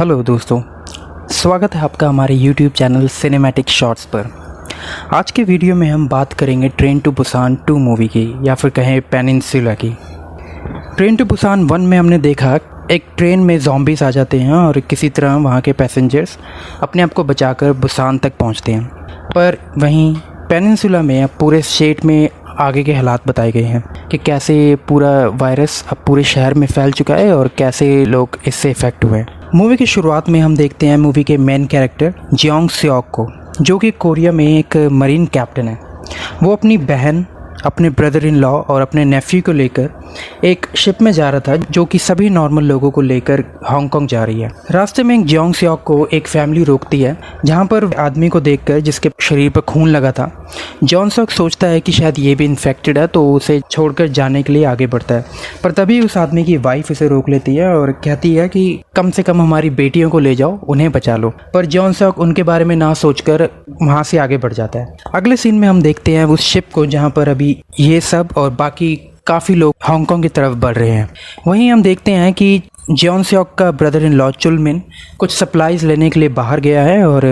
Hello दोस्तों, स्वागत है आपका हमारे YouTube चैनल सिनेमैटिक शॉर्ट्स पर। आज के वीडियो में हम बात करेंगे ट्रेन टू बुसान 2 मूवी की, या फिर कहें पेनिनसुला की। ट्रेन टू बुसान 1 में हमने देखा एक ट्रेन में ज़ॉम्बीज़ आ जाते हैं और किसी तरह वहाँ के पैसेंजर्स अपने आप को बचाकर बुसान तक पहुँचते हैं। पर वहीं पेनिनसुला में अब पूरे स्टेट में आगे के हालात बताए गए हैं कि कैसे पूरा वायरस अब पूरे शहर में फैल चुका है और कैसे लोग इससे इफ़ेक्ट हुए हैं। मूवी की शुरुआत में हम देखते हैं मूवी के मेन कैरेक्टर जियोंग सियोक को, जो कि कोरिया में एक मरीन कैप्टन है। वो अपनी बहन, अपने ब्रदर इन लॉ और अपने नेफ्यू को लेकर एक शिप में जा रहा था, जो कि सभी नॉर्मल लोगों को लेकर हांगकांग जा रही है। रास्ते में जियोंग सियोक को एक फैमिली रोकती है, जहां पर आदमी को देखकर जिसके शरीर पर खून लगा था, जियोंग सियोक सोचता है कि शायद ये भी इन्फेक्टेड है, तो उसे छोड़कर जाने के लिए आगे बढ़ता है। पर तभी उस आदमी की वाइफ इसे रोक लेती है और कहती है कि कम से कम हमारी बेटियों को ले जाओ, उन्हें बचा लो। पर जियोंग सियोक उनके बारे में ना सोचकर वहाँ से आगे बढ़ जाता है। अगले सीन में हम देखते हैं उस शिप को, जहाँ पर अभी ये सब और बाकी काफ़ी लोग हांगकांग की तरफ बढ़ रहे हैं। वहीं हम देखते हैं कि जियोंग सियोक का ब्रदर इन लॉ चुलमिन कुछ सप्लाईज लेने के लिए बाहर गया है और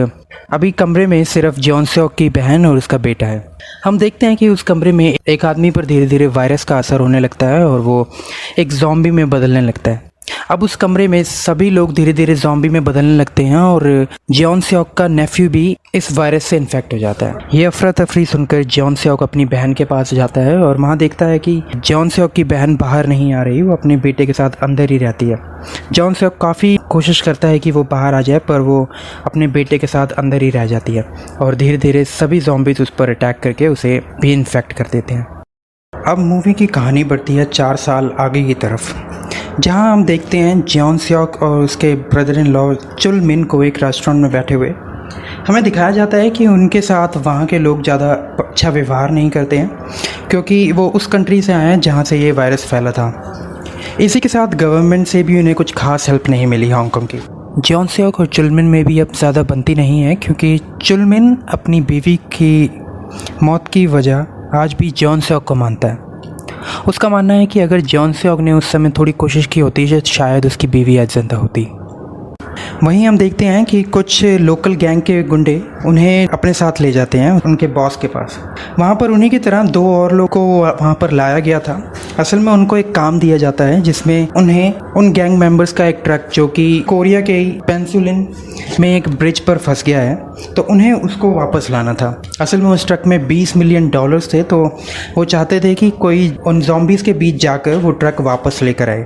अभी कमरे में सिर्फ जियोंग सियोक की बहन और उसका बेटा है। हम देखते हैं कि उस कमरे में एक आदमी पर धीरे धीरे वायरस का असर होने लगता है और वो एक ज़ॉम्बी में बदलने लगता है। अब उस कमरे में सभी लोग धीरे धीरे ज़ॉम्बी में बदलने लगते हैं और जियोंग सियोक का नेफ्यू भी इस वायरस से इन्फेक्ट हो जाता है। ये अफरा तफरी सुनकर जियोंग सियोक अपनी बहन के पास जाता है और वहाँ देखता है कि जियोंग सियोक की बहन बाहर नहीं आ रही, वो अपने बेटे के साथ अंदर ही रहती है। जियोंग सियोक काफ़ी कोशिश करता है कि वो बाहर आ जाए, पर वो अपने बेटे के साथ अंदर ही रह जाती है और धीरे धीरे सभी ज़ॉम्बीज़ उस पर अटैक करके उसे भी इन्फेक्ट कर देते हैं। अब मूवी की कहानी बढ़ती है 4 साल आगे की तरफ, जहां हम देखते हैं जियोंग सियोक और उसके ब्रदर इन लॉ चुलमिन को एक रेस्टोरेंट में बैठे हुए। हमें दिखाया जाता है कि उनके साथ वहां के लोग ज़्यादा अच्छा व्यवहार नहीं करते हैं, क्योंकि वो उस कंट्री से आए हैं जहां से ये वायरस फैला था। इसी के साथ गवर्नमेंट से भी उन्हें कुछ खास हेल्प नहीं मिली हांगकांग की। जियोंग सियोक और चुलमिन में भी अब ज़्यादा बनती नहीं है, क्योंकि चुलमिन अपनी बीवी की मौत की वजह आज भी जियोंग सियोक को मानता है। उसका मानना है कि अगर जियोंग सियोक ने उस समय थोड़ी कोशिश की होती तो शायद उसकी बीवी आज जिंदा होती। वहीं हम देखते हैं कि कुछ लोकल गैंग के गुंडे उन्हें अपने साथ ले जाते हैं उनके बॉस के पास। वहाँ पर उन्हीं की तरह 2 और लोगों को वहाँ पर लाया गया था। असल में उनको एक काम दिया जाता है, जिसमें उन्हें उन गैंग मेंबर्स का एक ट्रक, जो कि कोरिया के पेनिनसुला में एक ब्रिज पर फंस गया है, तो उन्हें उसको वापस लाना था। असल में उस ट्रक में $20 मिलियन थे, तो वो चाहते थे कि कोई उन ज़ॉम्बीज़ के बीच जाकर वो ट्रक वापस लेकर आए।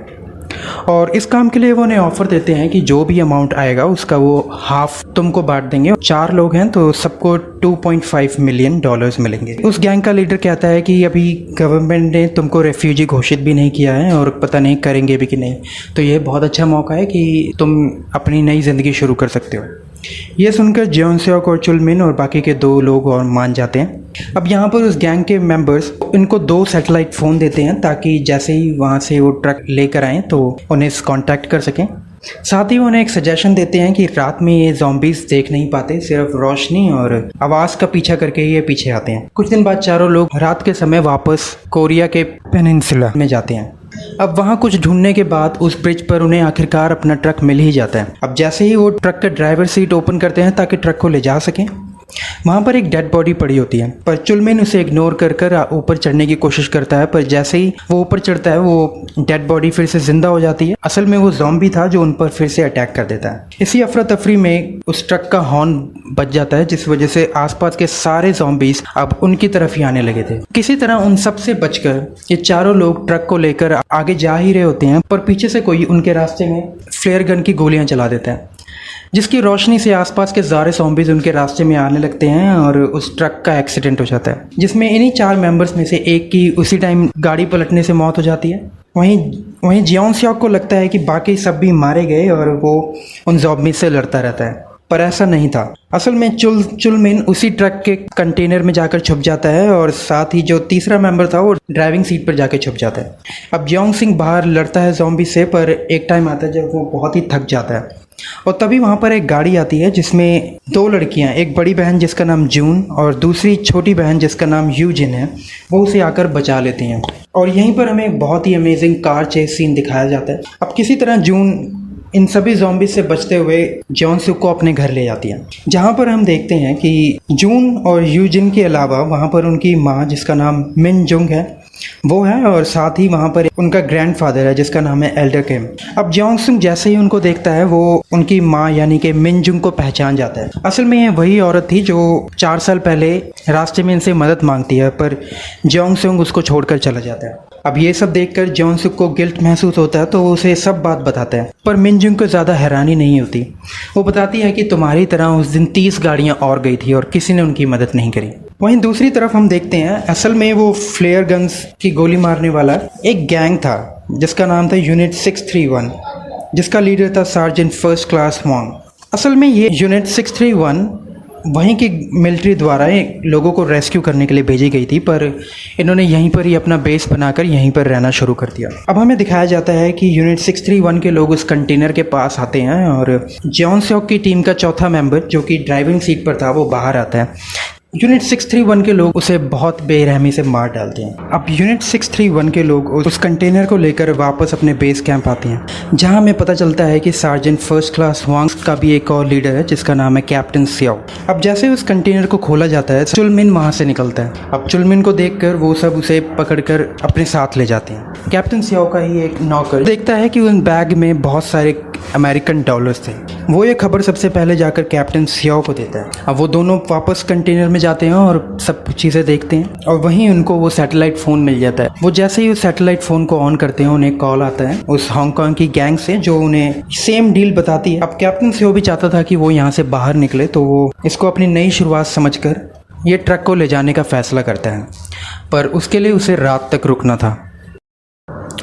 और इस काम के लिए वो उन्हें ऑफ़र देते हैं कि जो भी अमाउंट आएगा उसका वो हाफ तुमको बांट देंगे। 4 लोग हैं तो सबको $2.5 मिलियन मिलेंगे। उस गैंग का लीडर कहता है कि अभी गवर्नमेंट ने तुमको रेफ्यूजी घोषित भी नहीं किया है और पता नहीं करेंगे भी कि नहीं, तो ये बहुत अच्छा मौका है कि तुम अपनी नई ज़िंदगी शुरू कर सकते हो। ये सुनकर जियोंग सियोक और चुलमिन और बाकी के 2 लोग और मान जाते हैं। अब यहाँ पर उस गैंग के मेंबर्स इनको 2 सैटेलाइट फ़ोन देते हैं, ताकि जैसे ही वहाँ से वो ट्रक लेकर आएँ तो उन्हें कांटेक्ट कर सकें। साथ ही उन्हें एक सजेशन देते हैं कि रात में ये ज़ॉम्बीज़ देख नहीं पाते, सिर्फ रोशनी और आवाज़ का पीछा करके ही ये पीछे आते हैं। कुछ दिन बाद चारों लोग रात के समय वापस कोरिया के पेनिनसुला में जाते हैं। अब वहाँ कुछ ढूंढने के बाद उस ब्रिज पर उन्हें आखिरकार अपना ट्रक मिल ही जाता है। अब जैसे ही वो ट्रक का ड्राइवर सीट ओपन करते हैं ताकि ट्रक को ले जा सकें, वहाँ पर एक डेड बॉडी पड़ी होती है, पर चुलमिन उसे इग्नोर कर ऊपर चढ़ने की कोशिश करता है। पर जैसे ही वो ऊपर चढ़ता है, वो डेड बॉडी फिर से जिंदा हो जाती है। असल में वो ज़ॉम्बी था जो उन पर फिर से अटैक कर देता है। इसी अफरा तफरी में उस ट्रक का हॉर्न बज जाता है, जिस वजह से आसपास के सारे ज़ॉम्बीज़ अब उनकी तरफ ही आने लगे थे। किसी तरह उन सब से बचकर ये चारों लोग ट्रक को लेकर आगे जा ही रहे होते हैं, पर पीछे से कोई उनके रास्ते में फ्लेयर गन की गोलियां चला देता है, जिसकी रोशनी से आसपास के सारे ज़ॉम्बीज़ उनके रास्ते में आने लगते हैं और उस ट्रक का एक्सीडेंट हो जाता है, जिसमें इन्हीं 4 मेंबर्स में से एक की उसी टाइम गाड़ी पलटने से मौत हो जाती है। वहीं जियोंग सियोक को लगता है कि बाकी सब भी मारे गए और वो उन ज़ॉम्बीज़ से लड़ता रहता है, पर ऐसा नहीं था। असल में चुलमिन उसी ट्रक के कंटेनर में जाकर छुप जाता है और साथ ही जो तीसरा मेंबर था वो ड्राइविंग सीट पर जाकर छुप जाता है। अब जियोंग सिंह बाहर लड़ता है ज़ॉम्बी से, पर एक टाइम आता है जब वो बहुत ही थक जाता है और तभी वहाँ पर एक गाड़ी आती है, जिसमें 2 लड़कियाँ, एक बड़ी बहन जिसका नाम जून और दूसरी छोटी बहन जिसका नाम यूजिन है, वो उसे आकर बचा लेती हैं। और यहीं पर हमें एक बहुत ही अमेजिंग कार चेस सीन दिखाया जाता है। अब किसी तरह जून इन सभी ज़ॉम्बी से बचते हुए जॉन सुक को अपने घर ले जाती हैं, जहाँ पर हम देखते हैं कि जून और यूजिन के अलावा वहाँ पर उनकी माँ जिसका नाम मिन जुंग है वो है, और साथ ही वहाँ पर उनका ग्रैंडफादर है जिसका नाम है एल्डर किम। अब जॉन सुक जैसे ही उनको देखता है वो उनकी माँ यानी कि मिन जुंग को पहचान जाता है। असल में ये वही औरत थी जो 4 साल पहले रास्ते में इनसे मदद मांगती है, पर जॉन सुक उसको छोड़कर चला जाता है। अब ये सब देखकर जॉन सुक को गिल्ट महसूस होता है तो वो उसे सब बात बताता है, पर मिन जुंग को ज़्यादा हैरानी नहीं होती। वो बताती है कि तुम्हारी तरह उस दिन 30 गाड़ियाँ और गई थी और किसी ने उनकी मदद नहीं करी। वहीं दूसरी तरफ हम देखते हैं असल में वो फ्लेयर गन्स की गोली मारने वाला एक गैंग था जिसका नाम था यूनिट 631, जिसका लीडर था सार्जेंट फर्स्ट क्लास हुआंग। असल में ये यूनिट 631 वहीं की मिलिट्री द्वारा लोगों को रेस्क्यू करने के लिए भेजी गई थी, पर इन्होंने यहीं पर ही अपना बेस बनाकर यहीं पर रहना शुरू कर दिया। अब हमें दिखाया जाता है कि यूनिट 631 के लोग उस कंटेनर के पास आते हैं और जॉन सॉक की टीम का चौथा मेंबर जो कि ड्राइविंग सीट पर था वो बाहर आता है। यूनिट 631 के लोग उसे बहुत बेरहमी से मार डालते हैं। अब यूनिट 631 के लोग उस कंटेनर को लेकर वापस अपने बेस कैंप आते हैं, जहां हमें पता चलता है कि सार्जेंट फर्स्ट क्लास हुआंग का भी एक और लीडर है जिसका नाम है कैप्टन सियाओ। अब जैसे उस कंटेनर को खोला जाता है चुलमिन वहां से निकलता है। अब चुलमिन को देखकर वो सब उसे पकड़कर अपने साथ ले जाते हैं। कैप्टन सियाओ का ही एक नौकर देखता है कि उन बैग में बहुत सारे अमेरिकन डॉलर्स थे। वो ये खबर सबसे पहले जाकर कैप्टन सियाओ को देता है। अब वो दोनों वापस कंटेनर में जाते हैं और सब चीज़ें देखते हैं और वहीं उनको वो सैटेलाइट फ़ोन मिल जाता है। वो जैसे ही उस सैटेलाइट फ़ोन को ऑन करते हैं उन्हें कॉल आता है उस हांगकांग की गैंग से जो उन्हें सेम डील बताती है। अब कैप्टन सियाओ भी चाहता था कि वो यहाँ से बाहर निकले, तो वो इसको अपनी नई शुरुआत समझकर ये ट्रक को ले जाने का फैसला करता है, पर उसके लिए उसे रात तक रुकना था।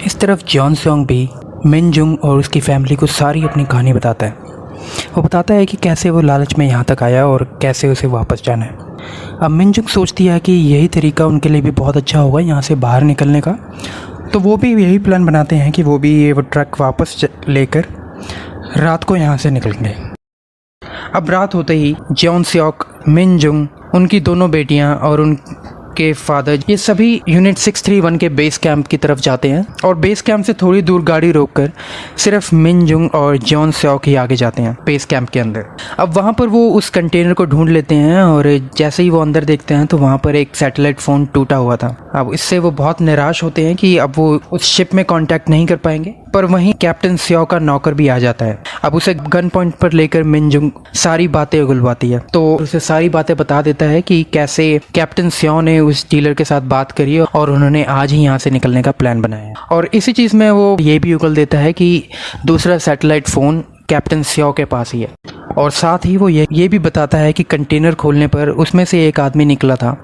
इस तरफ जॉन सॉन्ग भी मिन जुंग और उसकी फैमिली को सारी अपनी कहानी बताता है। वो बताता है कि कैसे वो लालच में यहाँ तक आया और कैसे उसे वापस जाना है। अब मिन जुंग सोचती है कि यही तरीका उनके लिए भी बहुत अच्छा होगा यहाँ से बाहर निकलने का, तो वो भी यही प्लान बनाते हैं कि वो भी ये वो ट्रक वापस लेकर रात को यहाँ से निकलेंगे। अब रात होते ही जॉन सॉक, मिन जुंग, उनकी दोनों बेटियाँ और उनके फादर ये सभी यूनिट 631 के बेस कैंप की तरफ जाते हैं और बेस कैंप से थोड़ी दूर गाड़ी रोककर सिर्फ मिन जुंग और जॉन सॉक ही आगे जाते हैं बेस कैंप के अंदर। अब वहाँ पर वो उस कंटेनर को ढूंढ लेते हैं और जैसे ही वो अंदर देखते हैं तो वहाँ पर एक सैटेलाइट फ़ोन टूटा हुआ था। अब इससे वो बहुत निराश होते हैं कि अब वो उस शिप में कांटेक्ट नहीं कर पाएंगे, पर वहीं कैप्टन सियाओ का नौकर भी आ जाता है। अब उसे गन पॉइंट पर लेकर मिन जुंग सारी बातें उगलवाती है, तो उसे सारी बातें बता देता है कि कैसे कैप्टन सियाओ ने उस डीलर के साथ बात करी और उन्होंने आज ही यहाँ से निकलने का प्लान बनाया। और इसी चीज़ में वो ये भी उगल देता है कि दूसरा सैटेलाइट फ़ोन कैप्टन सियाओ के पास ही है, और साथ ही वो ये भी बताता है कि कंटेनर खोलने पर उसमें से एक आदमी निकला था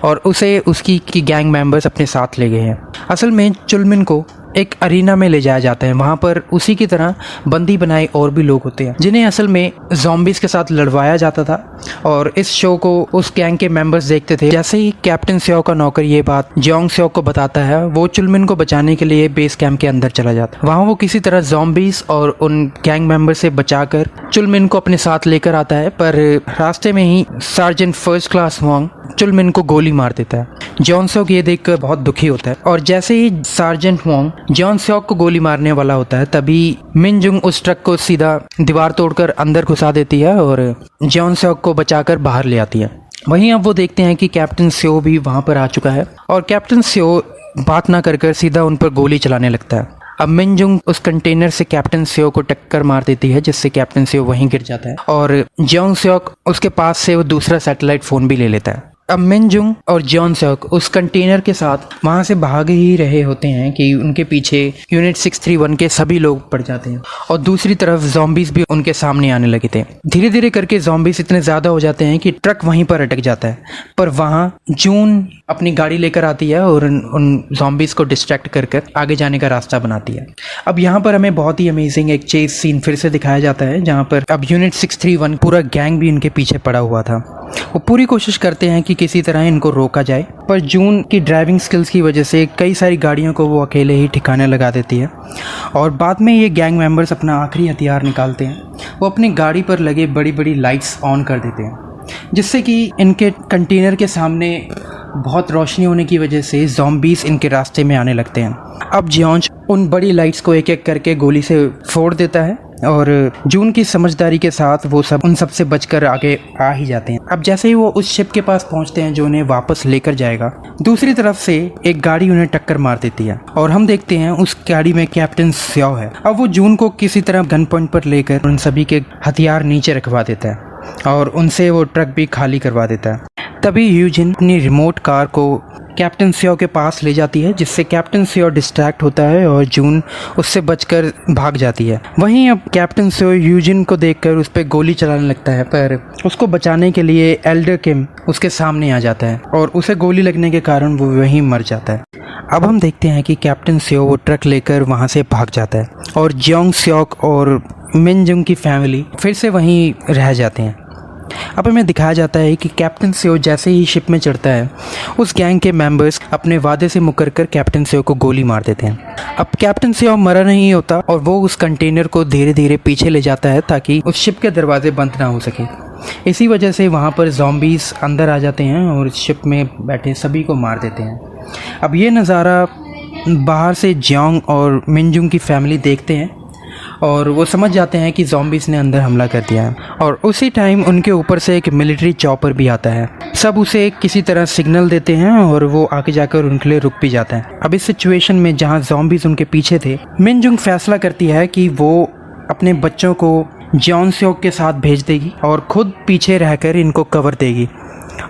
और उसे उसकी गैंग मेंबर्स अपने साथ ले गए हैं। असल में चुलमिन को एक अरीना में ले जाया जाता है। वहाँ पर उसी की तरह बंदी बनाए और भी लोग होते हैं जिन्हें असल में ज़ॉम्बीज के साथ लड़वाया जाता था, और इस शो को उस गैंग के मेंबर्स देखते थे। जैसे ही कैप्टन सियाओ का नौकर ये बात जोंग सियाओ को बताता है, वो चुलमिन को बचाने के लिए बेस कैंप के अंदर चला जाता है। वहाँ वो किसी तरह ज़ॉम्बीज और उन गैंग मेंबर से बचाकर चुलमिन को अपने साथ लेकर आता है, पर रास्ते में ही सार्जेंट फर्स्ट क्लास हुआंग चुलमिन को गोली मार देता है। जॉन सॉक ये देखकर बहुत दुखी होता है, और जैसे ही सार्जेंट हुआंग जॉन सॉक को गोली मारने वाला होता है तभी मिन जुंग उस ट्रक को सीधा दीवार तोड़कर अंदर घुसा देती है और जॉन सॉक को बचाकर बाहर ले आती है। वहीं अब वो देखते हैं कि कैप्टन सियो भी वहां पर आ चुका है, और कैप्टन सियो बात ना कर सीधा उन पर गोली चलाने लगता है। अब मिन जुंग उस कंटेनर से कैप्टन सियो को टक्कर मार देती है, जिससे कैप्टन सियो वहीं गिर जाता है, और जॉन सॉक उसके पास से वो दूसरा सैटेलाइट फ़ोन भी ले लेता है। अब मिन जुंग और जॉन सॉक उस कंटेनर के साथ वहां से भाग ही रहे होते हैं कि उनके पीछे यूनिट 631 के सभी लोग पड़ जाते हैं, और दूसरी तरफ ज़ॉम्बीज भी उनके सामने आने लगे थे। धीरे धीरे करके ज़ॉम्बीज इतने ज़्यादा हो जाते हैं कि ट्रक वहीं पर अटक जाता है, पर वहाँ जून अपनी गाड़ी लेकर आती है और उन ज़ॉम्बीज को डिस्ट्रैक्ट कर आगे जाने का रास्ता बनाती है। अब यहाँ पर हमें बहुत ही अमेजिंग एक चेस सीन फिर से दिखाया जाता है, जहाँ पर अब यूनिट 631 पूरा गैंग भी इनके पीछे पड़ा हुआ था। वो पूरी कोशिश करते हैं कि किसी तरह इनको रोका जाए, पर जून की ड्राइविंग स्किल्स की वजह से कई सारी गाड़ियों को वो अकेले ही ठिकाने लगा देती है, और बाद में ये गैंग मेंबर्स अपना आखिरी हथियार निकालते हैं। वो अपनी गाड़ी पर लगे बड़ी बड़ी लाइट्स ऑन कर देते हैं, जिससे कि इनके कंटेनर के सामने बहुत रोशनी होने की वजह से ज़ॉम्बीज़ इनके रास्ते में आने लगते हैं। अब जॉन उन बड़ी लाइट्स को एक एक करके गोली से फोड़ देता है, और जून की समझदारी के साथ वो सब उन सब से बचकर आगे आ ही जाते हैं। अब जैसे ही वो उस शिप के पास पहुंचते हैं जो उन्हें वापस लेकर जाएगा, दूसरी तरफ से एक गाड़ी उन्हें टक्कर मार देती है और हम देखते हैं उस गाड़ी में कैप्टन स्यो है। अब वो जून को किसी तरह गन पॉइंट पर लेकर उन सभी के हथियार नीचे रखवा देता है और उनसे वो ट्रक भी खाली करवा देता है। तभी यूजिन अपनी रिमोट कार को कैप्टन स्यो के पास ले जाती है, जिससे कैप्टन स्यो डिस्ट्रैक्ट होता है और जून उससे बचकर भाग जाती है। वहीं अब कैप्टन स्यो यूजिन को देखकर उस पर गोली चलाने लगता है, पर उसको बचाने के लिए एल्डर किम उसके सामने आ जाता है और उसे गोली लगने के कारण वो वहीं मर जाता है। अब हम देखते हैं कि कैप्टन स्यो वो ट्रक लेकर वहाँ से भाग जाता है और जियोंग स्योक और मिन जुंग की फैमिली फिर से वहीं रह जाते हैं। अब हमें दिखाया जाता है कि कैप्टन स्यो जैसे ही शिप में चढ़ता है, उस गैंग के मेंबर्स अपने वादे से मुकर कर कैप्टन स्यो को गोली मार देते हैं। अब कैप्टन स्यो मरा नहीं होता और वो उस कंटेनर को धीरे धीरे पीछे ले जाता है ताकि उस शिप के दरवाजे बंद ना हो सके। इसी वजह से वहाँ पर ज़ॉम्बीज़ अंदर आ जाते हैं और शिप में बैठे सभी को मार देते हैं। अब ये नज़ारा बाहर से जियोंग और मिनजुंग की फैमिली देखते हैं और वो समझ जाते हैं कि ज़ॉम्बीज़ ने अंदर हमला कर दिया है और उसी टाइम उनके ऊपर से एक मिलिट्री चॉपर भी आता है। सब उसे किसी तरह सिग्नल देते हैं और वो आगे जाकर उनके लिए रुक भी जाता है। अब इस सिचुएशन में जहाँ ज़ॉम्बीज़ उनके पीछे थे, मिनजुंग फैसला करती है कि वो अपने बच्चों को जियोंग स्योक के साथ भेज देगी और खुद पीछे रहकर इनको कवर देगी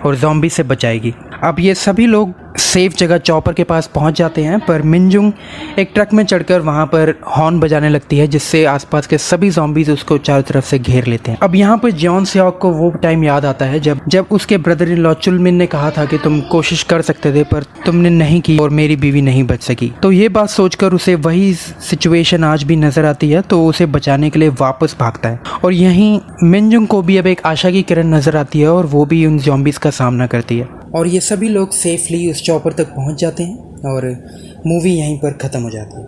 और ज़ॉम्बी से बचाएगी। अब ये सभी लोग सेफ जगह चॉपर के पास पहुंच जाते हैं, पर मिनजुंग एक ट्रक में चढ़कर वहां पर हॉर्न बजाने लगती है, जिससे आसपास के सभी ज़ॉम्बीज उसको चारों तरफ से घेर लेते हैं। अब यहाँ पर जियोंग स्योक को वो टाइम याद आता है जब उसके ब्रदर इन लॉ चुलमिन ने कहा था कि तुम कोशिश कर सकते थे पर तुमने नहीं की और मेरी बीवी नहीं बच सकी। तो ये बात सोचकर उसे वही सिचुएशन आज भी नजर आती है, तो उसे बचाने के लिए वापस भागता है और यहीं मिनजुंग को भी अब एक आशा की किरण नजर आती है और वो भी उन ज़ॉम्बीज का सामना करती है और ये सभी लोग सेफली उस चॉपर तक पहुंच जाते हैं और मूवी यहीं पर ख़त्म हो जाती है।